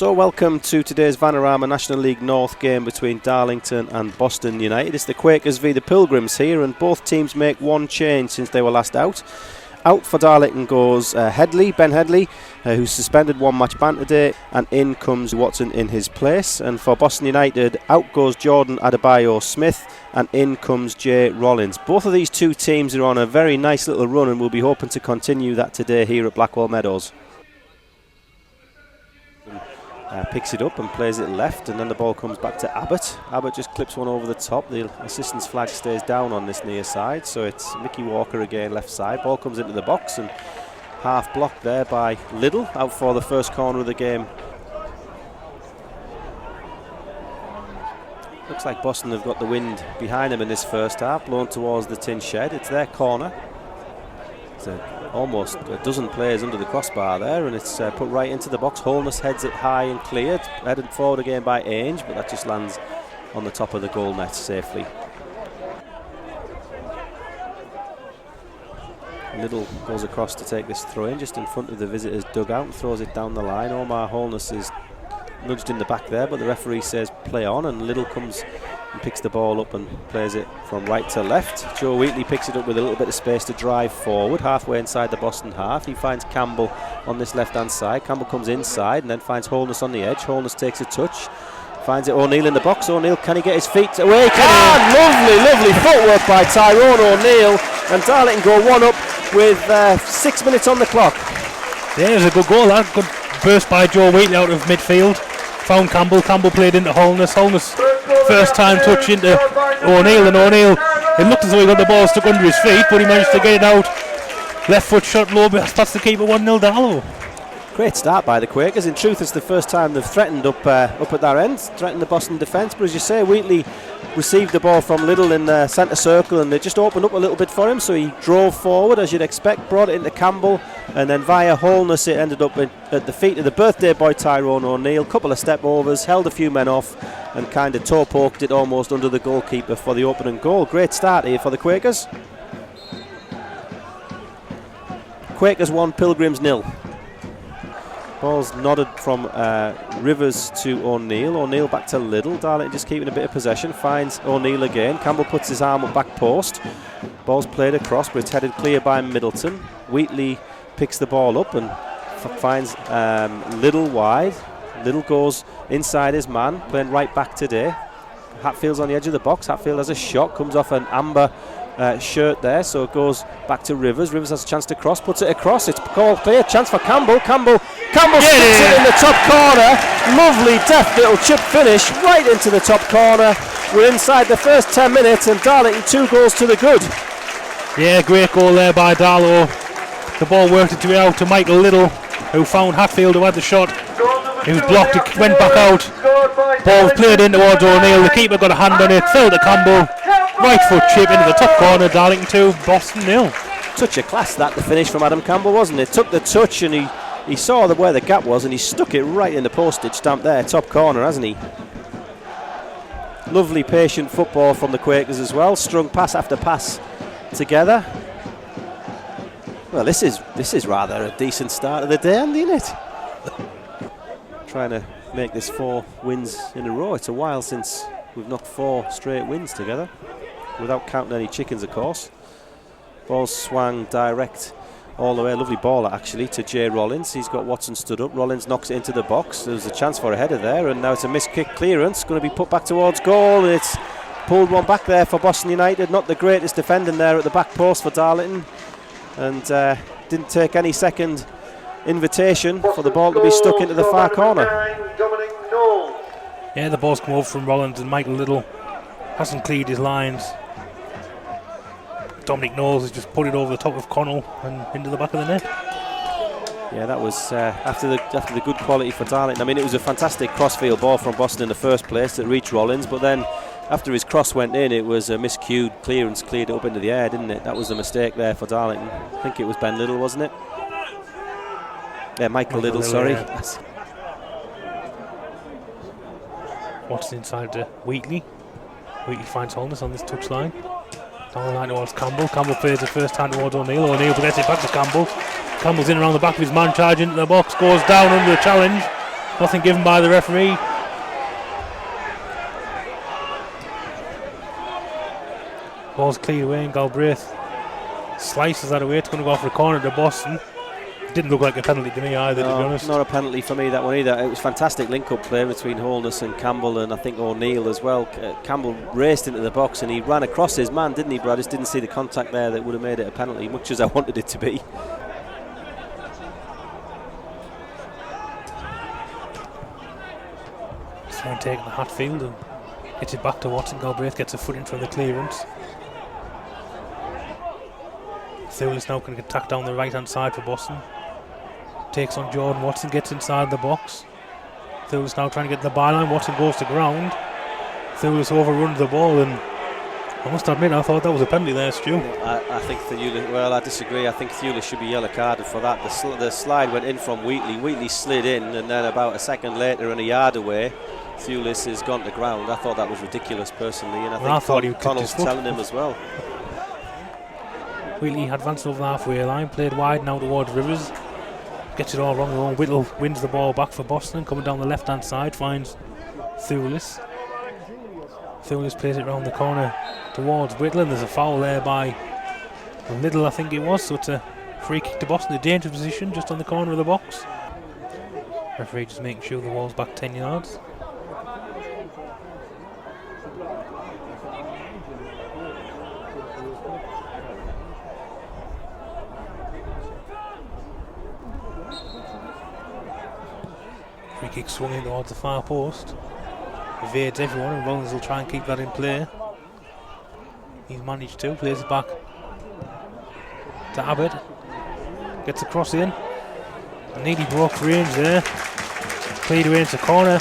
So welcome to today's Vanarama National League North game between Darlington and Boston United. It's the Quakers v the Pilgrims here, and both teams make one change since they were last out. Out for Darlington goes Ben Headley, who's suspended one match ban today, and in comes Watson in his place. And for Boston United, out goes Jordan Adebayo-Smith, and in comes Jay Rollins. Both of these two teams are on a very nice little run, and we'll be hoping to continue that today here at Blackwell Meadows. Picks it up and plays it left, and then the ball comes back to Abbott. Abbott just clips one over the top. The assistant's flag stays down on this near side, so it's Mickey Walker again left side. Ball comes into the box and half blocked there by Liddle, out for the first corner of the game. Looks like Boston have got the wind behind them in this first half, blown towards the tin shed. It's their corner. It's almost a dozen players under the crossbar there, and it's put right into the box. Holness heads it high and cleared, headed forward again by Ainge, but that just lands on the top of the goal net safely. Liddle goes across to take this throw in just in front of the visitors' dugout and throws it down the line. Omar Holness is nudged in the back there, but the referee says play on, and Liddle comes and picks the ball up and plays it from right to left. Joe Wheatley picks it up with a little bit of space to drive forward, halfway inside the Boston half. He finds Campbell on this left-hand side. Campbell comes inside and then finds Holness on the edge. Holness takes a touch, finds it O'Neill in the box. O'Neill, can he get his feet away? Lovely footwork by Tyrone O'Neill, and Darlington go one up with 6 minutes on the clock. Yeah, it was a good goal, that good burst by Joe Wheatley out of midfield. Found Campbell played into Holness. First time touch into O'Neill, and O'Neill, it looked as though he got the ball stuck under his feet, but he managed to get it out. Left foot shot low, but that's the keeper. 1-0 Darlo. Great start by the Quakers. In truth, it's the first time they've threatened up at their end, threatened the Boston defence. But as you say, Wheatley received the ball from Liddle in the centre circle, and they just opened up a little bit for him, so he drove forward as you'd expect, brought it into Campbell, and then via Holness it ended up at the feet of the birthday boy Tyrone O'Neill. Couple of step overs, held a few men off, and kind of toe poked it almost under the goalkeeper for the opening goal. Great start here for the Quakers. Quakers 1, Pilgrims 0. Ball's nodded from Rivers to O'Neill. O'Neill back to Liddle. Darlington just keeping a bit of possession. Finds O'Neill again. Campbell puts his arm up back post. Ball's played across, but it's headed clear by Middleton. Wheatley picks the ball up and finds Liddle wide. Liddle goes inside his man, playing right back today. Hatfield's on the edge of the box. Hatfield has a shot, comes off an amber shirt there, so it goes back to Rivers. Rivers has a chance to cross, puts it across. It's called clear. Chance for Campbell. Campbell sticks it in the top corner. Lovely deft little chip finish right into the top corner. We're inside the first 10 minutes, and Darlington 2 goals to the good. Yeah, great goal there by Darlo. The ball worked its way out to Michael Liddle, who found Hatfield, who had the shot. He was blocked, it went back out. Ball was played in towards O'Neill. The keeper got a hand on it, fell to Campbell. Right foot chip into the top corner. Darlington 2, Boston 0. Touch of class that, the finish from Adam Campbell, wasn't it? Took the touch and he saw where the gap was, and he stuck it right in the postage stamp there, top corner, hasn't he? Lovely patient football from the Quakers as well. Strung pass after pass together. Well, this is rather a decent start of the day, isn't it? Trying to make this 4 wins in a row. It's a while since we've knocked 4 straight wins together, without counting any chickens, of course. Ball swung direct all the way. Lovely ball actually to Jay Rollins. He's got Watson stood up. Rollins knocks it into the box. There's a chance for a header there, and now it's a missed kick clearance. Going to be put back towards goal, and it's pulled one back there for Boston United. Not the greatest defending there at the back post for Darlington, and didn't take any second invitation for the ball to be stuck into the far corner. Yeah, the ball's come over from Rollins, and Michael Liddle hasn't cleared his lines. Dominic Knowles has just put it over the top of Connell and into the back of the net. Yeah, that was after the good quality for Darlington. I mean, it was a fantastic crossfield ball from Boston in the first place that reached Rollins, but then after his cross went in, it was a miscued clearance, cleared it up into the air, didn't it? That was the mistake there for Darlington. I think it was Ben Liddle, wasn't it? Yeah, Michael Liddle, sorry. Yeah. Watson inside to Wheatley. Wheatley finds Holness on this touchline. Down the line towards Campbell. Campbell plays the first time towards O'Neill. O'Neill gets it back to Campbell. Campbell's in around the back of his man, charging into the box, goes down under the challenge. Nothing given by the referee. Ball's cleared away and Galbraith slices that away. It's going to go off for a corner to Boston. It didn't look like a penalty to me either, to be honest. Not a penalty for me, that one either. It was fantastic link-up play between Holness and Campbell, and I think O'Neill as well. Campbell raced into the box and he ran across his man, didn't he, Brad? I just didn't see the contact there that would have made it a penalty, much as I wanted it to be. Trying to take the Hatfield and gets it back to Watson. Galbraith gets a foot in for the clearance. Thulis now can get tacked down the right hand side for Boston. Takes on Jordan. Watson gets inside the box. Thulis now trying to get the byline. Watson goes to ground. Thulis overruns the ball, and I must admit I thought that was a penalty there, Stu. I think Thulis, well, I disagree. I think Thulis should be yellow carded for that. The slide went in from Wheatley. Wheatley slid in, and then about a second later and a yard away, Thulis has gone to ground. I thought that was ridiculous personally, and I think Connell's telling him as well. Wheatley advanced over the halfway line, played wide now towards Rivers. Gets it all wrong though. Whittle wins the ball back for Boston, coming down the left hand side, finds Thulis. Thulis plays it round the corner towards Whittle, and there's a foul there by Little, I think it was, so it's a free kick to Boston, a dangerous position just on the corner of the box. Referee just making sure the ball's back 10 yards. Free kick swung in towards the far post. Evades everyone, and Rollins will try and keep that in play. He's managed to, plays it back to Abbott. Gets a cross in. Nearly broke range there. Played away into corner.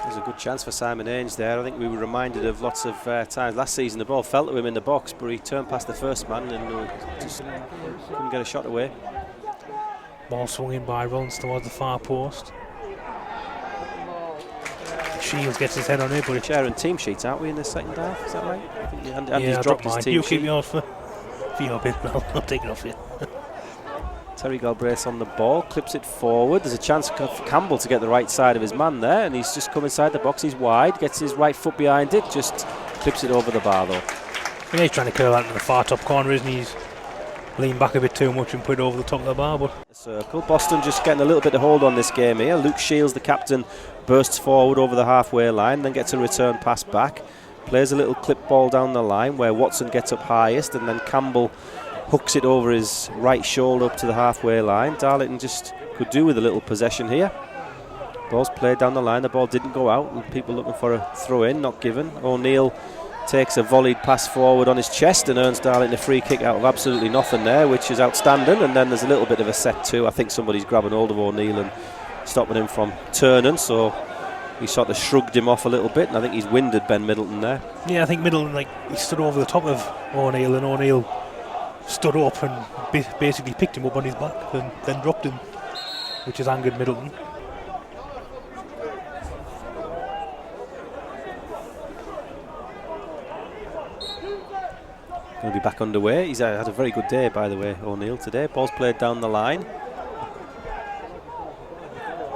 There's a good chance for Simon Ainge there. I think we were reminded of lots of times last season the ball fell to him in the box, but he turned past the first man and just couldn't get a shot away. Ball swung in by Rollins towards the far post. Shields gets his head on it, but it's sharing team sheets, aren't we, in the second half? Is that right? Andy's yeah, dropped his team you sheet. keep me off for your bit, I'll take it off you. Terry Galbraith on the ball, clips it forward. There's a chance for Campbell to get the right side of his man there, and he's just come inside the box. He's wide, gets his right foot behind it, just clips it over the bar though. Yeah, he's trying to curl that in the far top corner, isn't he? He's leaned back a bit too much and put it over the top of the bar. But circle. Boston just getting a little bit of hold on this game here. Luke Shields, the captain, bursts forward over the halfway line, then gets a return pass back. Plays a little clip ball down the line where Watson gets up highest, and then Campbell hooks it over his right shoulder up to the halfway line. Darlington just could do with a little possession here. Ball's played down the line, the ball didn't go out, and people looking for a throw in, not given. O'Neill takes a volleyed pass forward on his chest and earns Darlington a free kick out of absolutely nothing there, which is outstanding. And then there's a little bit of a set too. I think somebody's grabbing hold of O'Neill and stopping him from turning, so he sort of shrugged him off a little bit, and I think he's winded Ben Middleton there. Yeah, I think Middleton, he stood over the top of O'Neill, and O'Neill stood up and basically picked him up on his back and then dropped him, which has angered Middleton. Going to be back underway. He's had a very good day, by the way, O'Neill today. Ball's played down the line.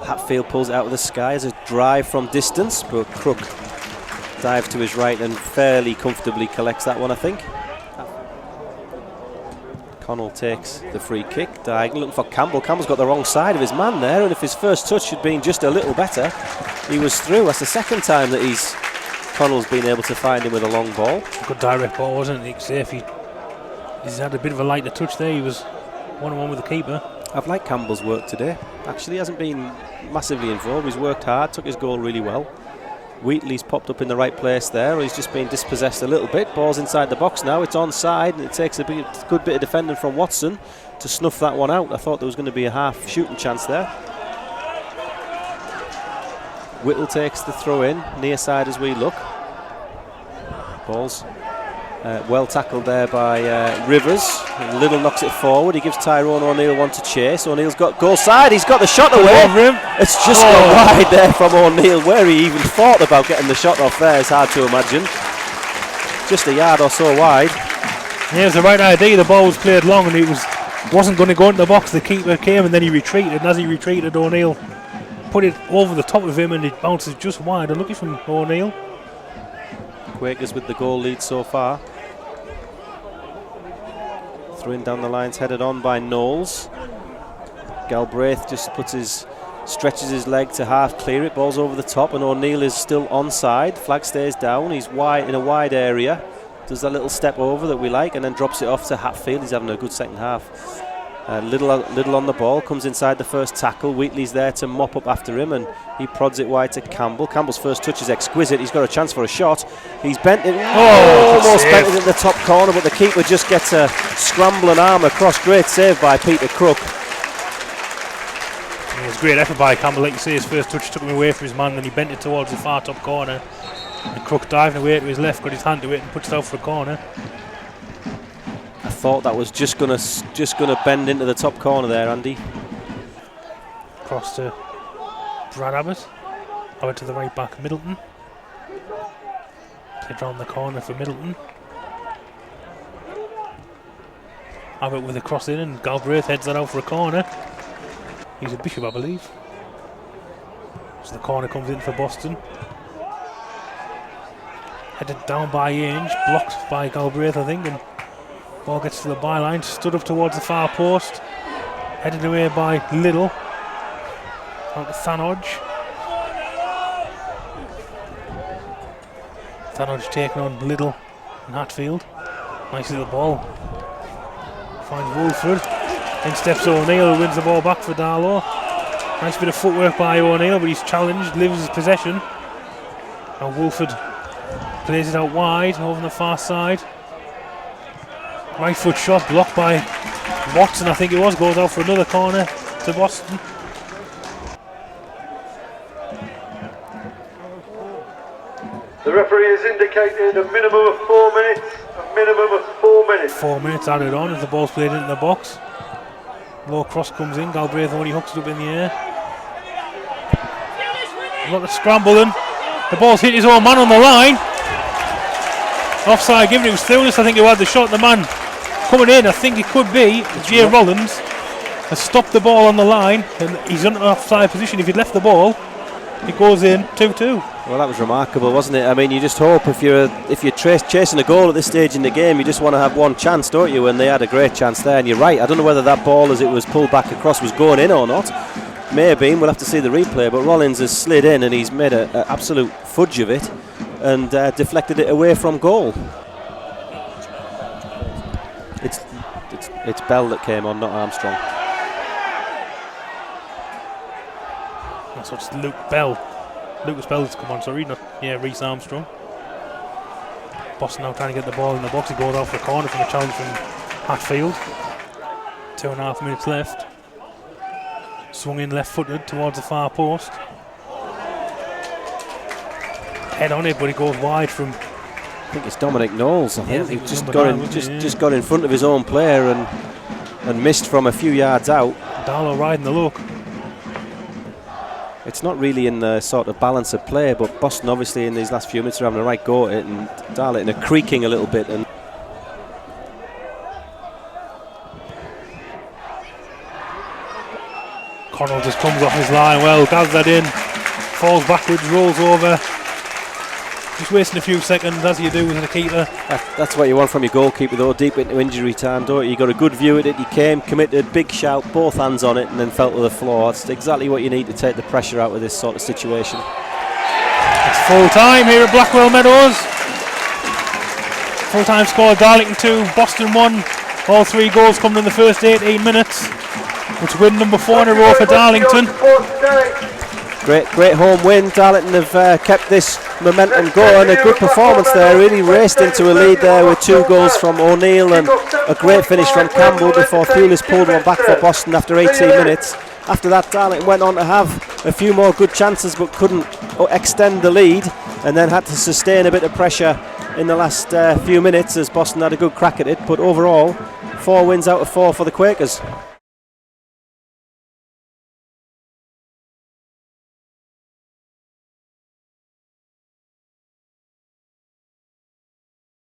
Hatfield pulls it out of the sky as a drive from distance, but Crook dives to his right and fairly comfortably collects that one, I think. Connell takes the free kick, diagonal, looking for Campbell. Campbell's got the wrong side of his man there, and if his first touch had been just a little better, he was through. That's the second time that Connell's been able to find him with a long ball. Good direct ball, wasn't it? He's had a bit of a lighter touch there. He was one-on-one with the keeper. I've liked Campbell's work today. Actually, he hasn't been massively involved. He's worked hard, took his goal really well. Wheatley's popped up in the right place there. He's just been dispossessed a little bit. Ball's inside the box now. It's onside, and it takes a good bit of defending from Watson to snuff that one out. I thought there was going to be a half shooting chance there. Whittle takes the throw in, near side as we look. Ball's well tackled there by Rivers. And Little knocks it forward. He gives Tyrone O'Neill one to chase. O'Neill's got goal side. He's got the shot away. It's just gone wide there from O'Neill. Where he even thought about getting the shot off there is hard to imagine. Just a yard or so wide. Yeah, it was the right idea. The ball was played long and it wasn't going to go into the box. The keeper came and then he retreated. And as he retreated, O'Neill put it over the top of him and it bounces just wide. Unlucky from O'Neill. Quakers with the goal lead so far. Throwing down the lines, headed on by Knowles. Galbraith just stretches his leg to half clear it. Ball's over the top, and O'Neill is still onside. Flag stays down. He's wide in a wide area. Does that little step over that we like, and then drops it off to Hatfield. He's having a good second half. Little on the ball, comes inside the first tackle. Wheatley's there to mop up after him, and he prods it wide to Campbell. Campbell's first touch is exquisite. He's got a chance for a shot. He's bent it, almost bent it in the top corner, but the keeper just gets a scrambling arm across. Great save by Peter Crook. It was a great effort by Campbell. Like you say, his first touch took him away from his man, then he bent it towards the far top corner. And Crook diving away to his left, got his hand to it and puts it out for a corner. I thought that was just gonna bend into the top corner there, Andy. Cross to Brad Abbott. Abbott to the right back, Middleton. Played round the corner for Middleton. Abbott with a cross in, and Galbraith heads that out for a corner. He's a Bishop, I believe. So the corner comes in for Boston. Headed down by Ainge, blocked by Galbraith, I think, and ball gets to the byline, stood up towards the far post, headed away by Little, out to Thanodge. Thanodge taking on Little and Hatfield. Nice little ball. Finds Wolford. In steps O'Neill, who wins the ball back for Darlo. Nice bit of footwork by O'Neill, but he's challenged, lives his possession. And Wolford plays it out wide over the far side. Right foot shot blocked by Watson, I think it was, goes out for another corner to Boston. The referee has indicated a minimum of 4 minutes. A minimum of 4 minutes. 4 minutes added on as the ball's played into the box. Low cross comes in, Galbraith only hooks it up in the air. A lot of scrambling. The ball's hit his own man on the line. Offside given, it was Thulis, I think, who had the shot. The man coming in, I think it could be Jay Rollins, has stopped the ball on the line, and he's in an offside position. If he'd left the ball, it goes in 2-2. Well, that was remarkable, wasn't it? I mean, you just hope if you're chasing a goal at this stage in the game, you just want to have one chance, don't you? And they had a great chance there, and you're right. I don't know whether that ball, as it was pulled back across, was going in or not. May have been. We'll have to see the replay. But Rollins has slid in, and he's made an absolute fudge of it, and deflected it away from goal. It's Bell that came on, not Armstrong. So it's Luke Bell. Lucas Bell has come on, sorry, not Reece Armstrong. Boston now trying to get the ball in the box. He goes out for a corner from a challenge from Hatfield. 2.5 minutes left. Swung in left-footed towards the far post. Head on it, but he goes wide from. I think it's Dominic Knowles. I think he just just got in front of his own player and missed from a few yards out. Darlo riding the look. It's not really in the sort of balance of play, but Boston obviously in these last few minutes are having a right go at it, and Darlington are creaking a little bit. And Connell just comes off his line well, gathers that in, falls backwards, rolls over. Just wasting a few seconds, as you do with the keeper. That's what you want from your goalkeeper, though, deep into injury time, don't you? You got a good view at it, you came, committed, big shout, both hands on it, and then fell to the floor. That's exactly what you need to take the pressure out of this sort of situation. It's full time here at Blackwell Meadows. Full time score, Darlington 2, Boston 1. All 3 goals coming in the first 18 minutes. Which win number 4 in a row for Darlington. Great home win. Darlington have kept this momentum going. A good performance there. Really raced into a lead there with 2 goals from O'Neill and a great finish from Campbell before Thulis pulled one back for Boston after 18 minutes. After that, Darlington went on to have a few more good chances but couldn't extend the lead, and then had to sustain a bit of pressure in the last few minutes as Boston had a good crack at it. But overall, 4 wins out of 4 for the Quakers.